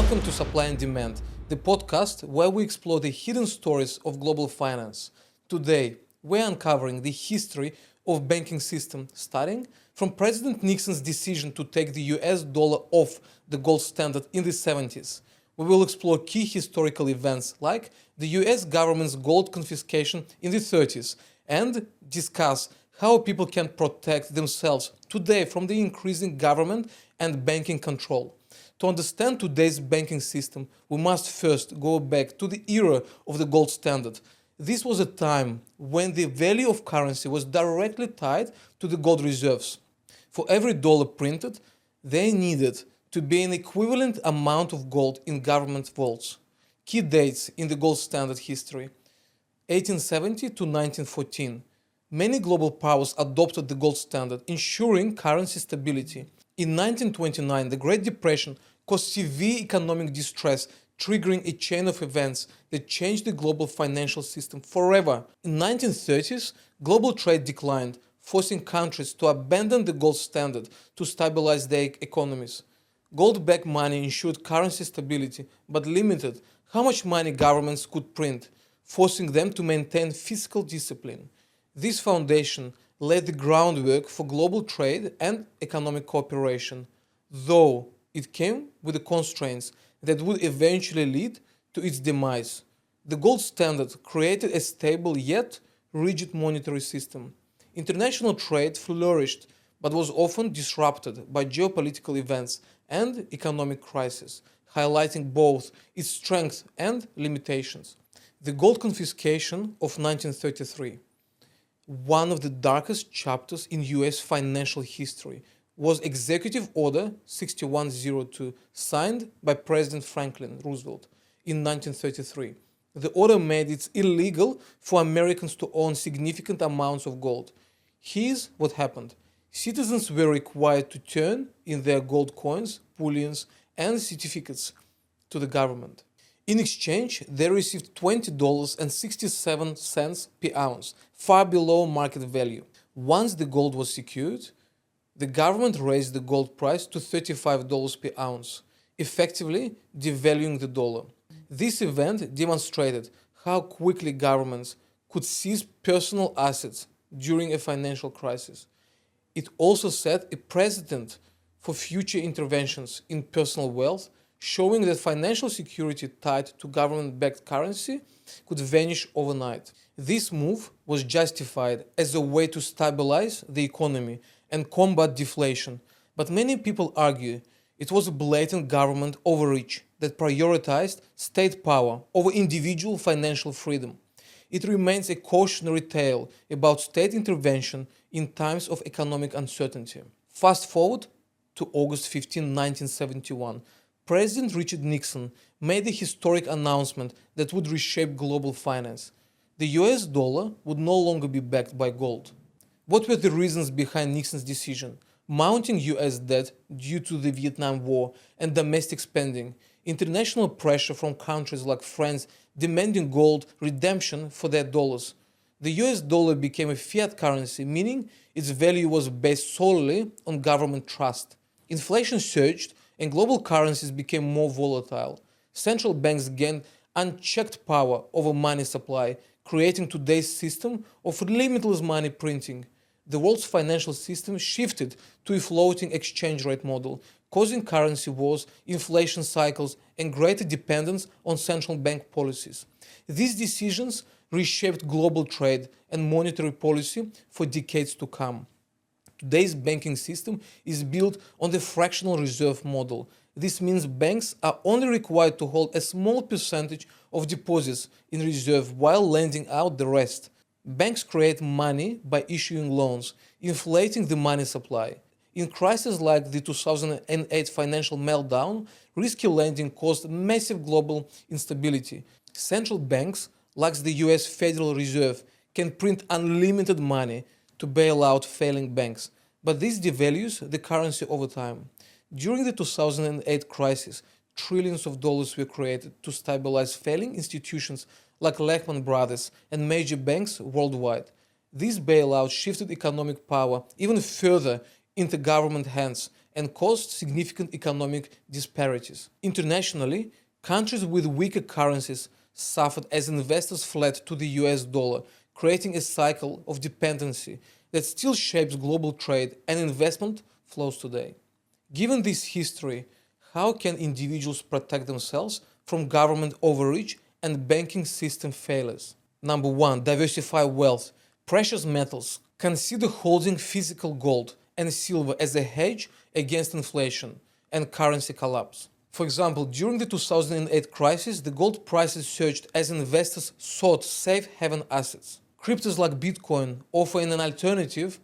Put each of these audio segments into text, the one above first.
Welcome to Supply and Demand, the podcast where we explore the hidden stories of global finance. Today, we're uncovering the history of banking system, starting from President Nixon's decision to take the US dollar off the gold standard in the 70s. We will explore key historical events like the US government's gold confiscation in the 30s and discuss how people can protect themselves today from the increasing government and banking control. To understand today's banking system, we must first go back to the era of the gold standard. This was a time when the value of currency was directly tied to the gold reserves. For every dollar printed, there needed to be an equivalent amount of gold in government vaults. Key dates in the gold standard history: 1870 to 1914. Many global powers adopted the gold standard, ensuring currency stability. In 1929, the Great Depression caused severe economic distress, triggering a chain of events that changed the global financial system forever. In the 1930s, global trade declined, forcing countries to abandon the gold standard to stabilize their economies. Gold-backed money ensured currency stability, but limited how much money governments could print, forcing them to maintain fiscal discipline. This foundation laid the groundwork for global trade and economic cooperation, though it came with the constraints that would eventually lead to its demise. The gold standard created a stable yet rigid monetary system. International trade flourished, but was often disrupted by geopolitical events and economic crises, highlighting both its strengths and limitations. The gold confiscation of 1933, one of the darkest chapters in US financial history, was Executive Order 6102, signed by President Franklin Roosevelt in 1933. The order made it illegal for Americans to own significant amounts of gold. Here's what happened. Citizens were required to turn in their gold coins, bullions, and certificates to the government. In exchange, they received $20.67 per ounce, far below market value. Once the gold was secured, the government raised the gold price to $35 per ounce, effectively devaluing the dollar. This event demonstrated how quickly governments could seize personal assets during a financial crisis. It also set a precedent for future interventions in personal wealth, showing that financial security tied to government-backed currency could vanish overnight. This move was justified as a way to stabilize the economy and combat deflation, but many people argue it was a blatant government overreach that prioritized state power over individual financial freedom. It remains a cautionary tale about state intervention in times of economic uncertainty. Fast forward to August 15, 1971. President Richard Nixon made a historic announcement that would reshape global finance. The US dollar would no longer be backed by gold. What were the reasons behind Nixon's decision? Mounting US debt due to the Vietnam War and domestic spending, international pressure from countries like France demanding gold redemption for their dollars. The US dollar became a fiat currency, meaning its value was based solely on government trust. Inflation surged and global currencies became more volatile. Central banks gained unchecked power over money supply, creating today's system of limitless money printing. The world's financial system shifted to a floating exchange rate model, causing currency wars, inflation cycles, and greater dependence on central bank policies. These decisions reshaped global trade and monetary policy for decades to come. Today's banking system is built on the fractional reserve model. This means banks are only required to hold a small percentage of deposits in reserve while lending out the rest. Banks create money by issuing loans, inflating the money supply. In crises like the 2008 financial meltdown, risky lending caused massive global instability. Central banks, like the US Federal Reserve, can print unlimited money to bail out failing banks, but this devalues the currency over time. During the 2008 crisis, trillions of dollars were created to stabilize failing institutions like Lehman Brothers and major banks worldwide. This bailout shifted economic power even further into government hands and caused significant economic disparities. Internationally, countries with weaker currencies suffered as investors fled to the US dollar, creating a cycle of dependency that still shapes global trade and investment flows today. Given this history, how can individuals protect themselves from government overreach and banking system failures? Number one, diversify wealth. Precious metals. Consider holding physical gold and silver as a hedge against inflation and currency collapse. For example, during the 2008 crisis, the gold prices surged as investors sought safe haven assets. Cryptos like Bitcoin offer an alternative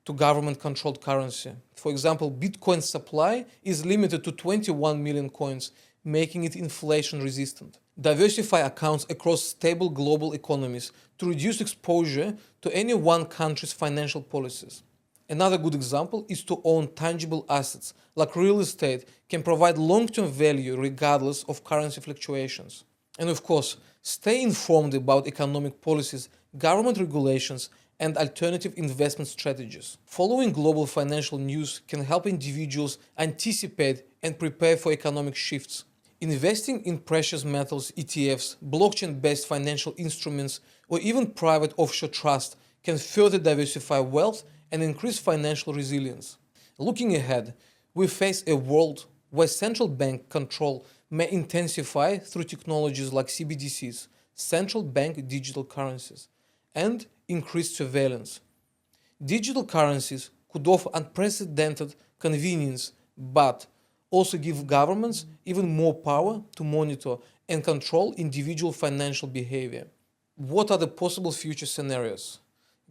to government-controlled currency. For example, Bitcoin's supply is limited to 21 million coins, making it inflation-resistant. Diversify accounts across stable global economies to reduce exposure to any one country's financial policies. Another good example is to own tangible assets, like real estate, can provide long-term value regardless of currency fluctuations. And of course, stay informed about economic policies, government regulations, and alternative investment strategies. Following global financial news can help individuals anticipate and prepare for economic shifts. Investing in precious metals, ETFs, blockchain-based financial instruments, or even private offshore trusts can further diversify wealth and increase financial resilience. Looking ahead, we face a world where central bank control may intensify through technologies like CBDCs, central bank digital currencies, and increased surveillance. Digital currencies could offer unprecedented convenience, but also give governments even more power to monitor and control individual financial behavior. What are the possible future scenarios?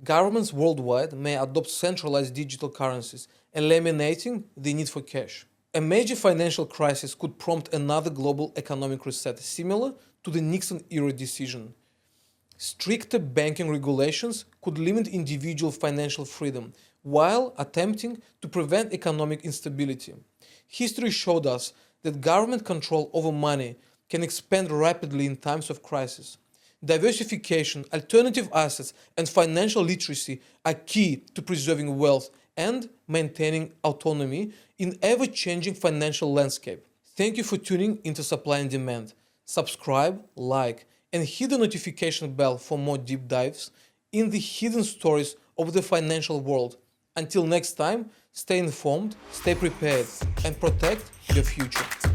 Governments worldwide may adopt centralized digital currencies, eliminating the need for cash. A major financial crisis could prompt another global economic reset, similar to the Nixon-era decision. Stricter banking regulations could limit individual financial freedom while attempting to prevent economic instability. History showed us that government control over money can expand rapidly in times of crisis. Diversification, alternative assets, and financial literacy are key to preserving wealth and maintaining autonomy in ever-changing financial landscape. Thank you for tuning into Supply and Demand. Subscribe, like, and hit the notification bell for more deep dives in the hidden stories of the financial world. Until next time, stay informed, stay prepared, and protect your future.